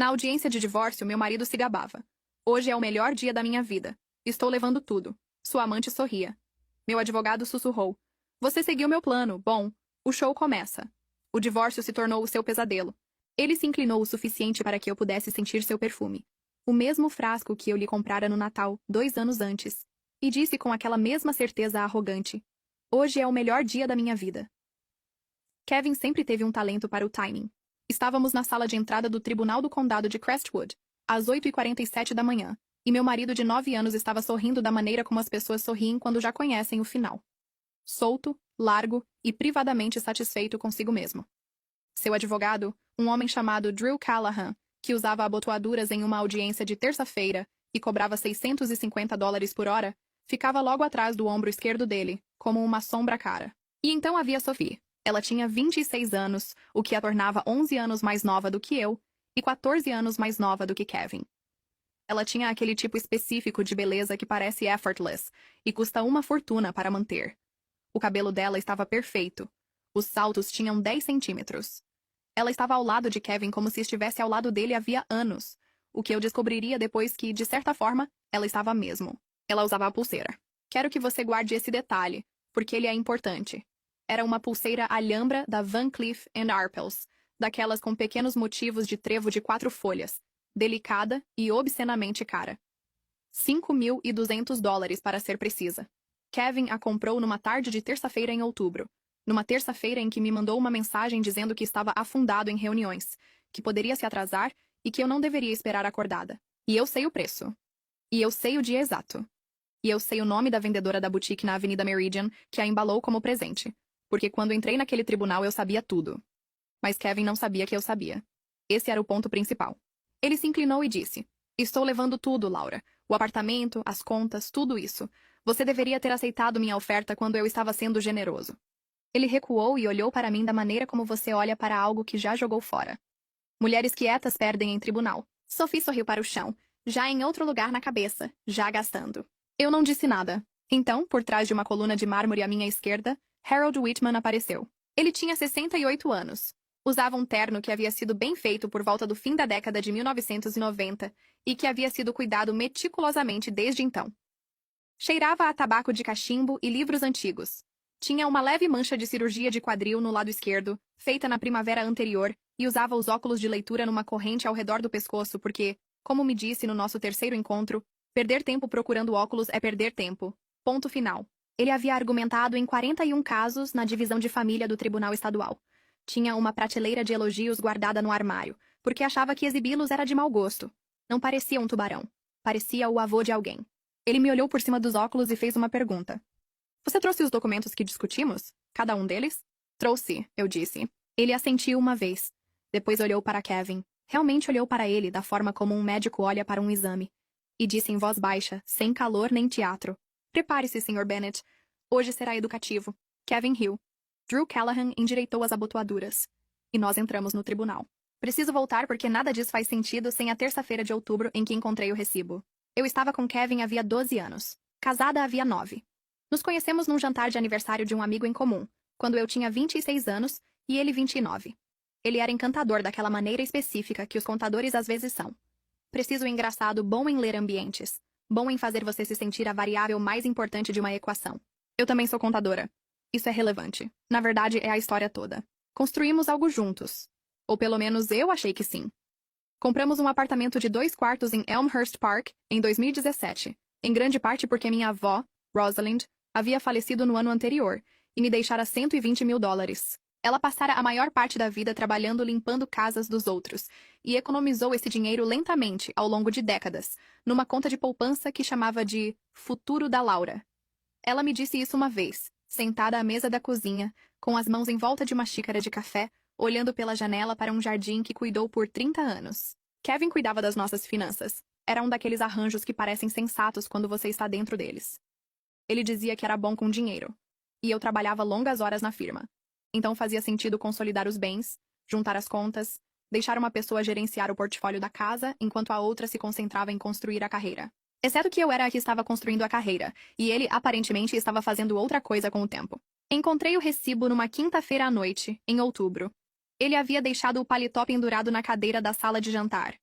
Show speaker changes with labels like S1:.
S1: Na audiência de divórcio, meu marido se gabava. Hoje é o melhor dia da minha vida. Estou levando tudo. Sua amante sorria. Meu advogado sussurrou. Você seguiu meu plano. Bom, o show começa. O divórcio se tornou o seu pesadelo. Ele se inclinou o suficiente para que eu pudesse sentir seu perfume. O mesmo frasco que eu lhe comprara no Natal, 2 anos antes. E disse com aquela mesma certeza arrogante. Hoje é o melhor dia da minha vida. Kevin sempre teve um talento para o timing. Estávamos na sala de entrada do Tribunal do Condado de Crestwood, às 8h47 da manhã, e meu marido de 9 anos estava sorrindo da maneira como as pessoas sorriem quando já conhecem o final. Solto, largo e privadamente satisfeito consigo mesmo. Seu advogado, um homem chamado Drew Callahan, que usava abotoaduras em uma audiência de terça-feira e cobrava $650 por hora, ficava logo atrás do ombro esquerdo dele, como uma sombra cara. E então havia Sophie. Ela tinha 26 anos, o que a tornava 11 anos mais nova do que eu e 14 anos mais nova do que Kevin. Ela tinha aquele tipo específico de beleza que parece effortless e custa uma fortuna para manter. O cabelo dela estava perfeito. Os saltos tinham 10 centímetros. Ela estava ao lado de Kevin como se estivesse ao lado dele havia anos, o que eu descobriria depois que, de certa forma, ela estava mesmo. Ela usava a pulseira. Quero que você guarde esse detalhe, porque ele é importante. Era uma pulseira alhambra da Van Cleef & Arpels, daquelas com pequenos motivos de trevo de 4 folhas, delicada e obscenamente cara. $5.200 para ser precisa. Kevin a comprou numa tarde de terça-feira em outubro, numa terça-feira em que me mandou uma mensagem dizendo que estava afundado em reuniões, que poderia se atrasar e que eu não deveria esperar acordada. E eu sei o preço. E eu sei o dia exato. E eu sei o nome da vendedora da boutique na Avenida Meridian que a embalou como presente, porque quando entrei naquele tribunal eu sabia tudo. Mas Kevin não sabia que eu sabia. Esse era o ponto principal. Ele se inclinou e disse, estou levando tudo, Laura. O apartamento, as contas, tudo isso. Você deveria ter aceitado minha oferta quando eu estava sendo generoso. Ele recuou e olhou para mim da maneira como você olha para algo que já jogou fora. Mulheres quietas perdem em tribunal. Sophie sorriu para o chão, já em outro lugar na cabeça, já gastando. Eu não disse nada. Então, por trás de uma coluna de mármore à minha esquerda, Harold Whitman apareceu. Ele tinha 68 anos. Usava um terno que havia sido bem feito por volta do fim da década de 1990 e que havia sido cuidado meticulosamente desde então. Cheirava a tabaco de cachimbo e livros antigos. Tinha uma leve mancha de cirurgia de quadril no lado esquerdo, feita na primavera anterior, e usava os óculos de leitura numa corrente ao redor do pescoço porque, como me disse no nosso terceiro encontro, perder tempo procurando óculos é perder tempo. Ponto final. Ele havia argumentado em 41 casos na divisão de família do Tribunal Estadual. Tinha uma prateleira de elogios guardada no armário, porque achava que exibi-los era de mau gosto. Não parecia um tubarão. Parecia o avô de alguém. Ele me olhou por cima dos óculos e fez uma pergunta. Você trouxe os documentos que discutimos? Cada um deles? Trouxe, eu disse. Ele assentiu uma vez. Depois olhou para Kevin. Realmente olhou para ele da forma como um médico olha para um exame. E disse em voz baixa, sem calor nem teatro. Prepare-se, Sr. Bennett. Hoje será educativo. Kevin riu. Drew Callahan endireitou as abotoaduras. E nós entramos no tribunal. Preciso voltar porque nada disso faz sentido sem a terça-feira de outubro em que encontrei o recibo. Eu estava com Kevin havia 12 anos. Casada havia 9. Nos conhecemos num jantar de aniversário de um amigo em comum, quando eu tinha 26 anos e ele 29. Ele era encantador daquela maneira específica que os contadores às vezes são. Preciso engraçado, bom em ler ambientes. Bom em fazer você se sentir a variável mais importante de uma equação. Eu também sou contadora. Isso é relevante. Na verdade, é a história toda. Construímos algo juntos. Ou pelo menos eu achei que sim. Compramos um apartamento de 2 quartos em Elmhurst Park em 2017, em grande parte porque minha avó, Rosalind, havia falecido no ano anterior e me deixara $120 mil. Ela passara a maior parte da vida trabalhando limpando casas dos outros e economizou esse dinheiro lentamente ao longo de décadas, numa conta de poupança que chamava de Futuro da Laura. Ela me disse isso uma vez, sentada à mesa da cozinha, com as mãos em volta de uma xícara de café, olhando pela janela para um jardim que cuidou por 30 anos. Kevin cuidava das nossas finanças. Era um daqueles arranjos que parecem sensatos quando você está dentro deles. Ele dizia que era bom com dinheiro. E eu trabalhava longas horas na firma. Então fazia sentido consolidar os bens, juntar as contas, deixar uma pessoa gerenciar o portfólio da casa enquanto a outra se concentrava em construir a carreira. Exceto que eu era a que estava construindo a carreira, e ele aparentemente estava fazendo outra coisa com o tempo. Encontrei o recibo numa quinta-feira à noite, em outubro. Ele havia deixado o paletó pendurado na cadeira da sala de jantar.